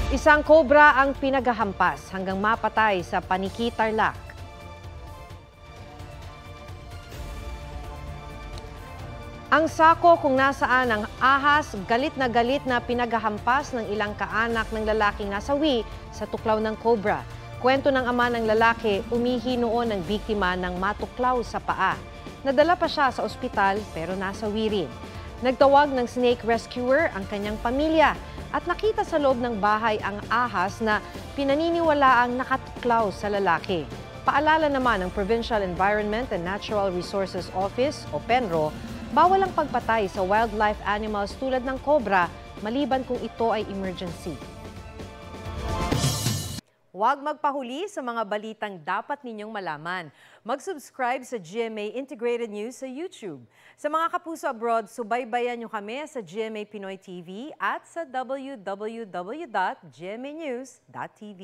Isang cobra ang pinaghahampas hanggang mapatay sa Paniki, Tarlac. Ang sako kung nasaan ang ahas, galit na pinaghahampas ng ilang kaanak ng lalaking nasawi sa tuklaw ng cobra. Kwento ng ama ng lalaki, umihi noon ang biktima ng matuklaw sa paa. Nadala pa siya sa ospital pero nasawi rin. Nagtawag ng snake rescuer ang kanyang pamilya at nakita sa loob ng bahay ang ahas na pinaniniwalaang nakatuklaw sa lalaki. Paalala naman ng Provincial Environment and Natural Resources Office o PENRO, bawal ang pagpatay sa wildlife animals tulad ng cobra maliban kung ito ay emergency. Huwag magpahuli sa mga balitang dapat ninyong malaman. Mag-subscribe sa GMA Integrated News sa YouTube. Sa mga kapuso abroad, subaybayan nyo kami sa GMA Pinoy TV at sa www.gmanews.tv.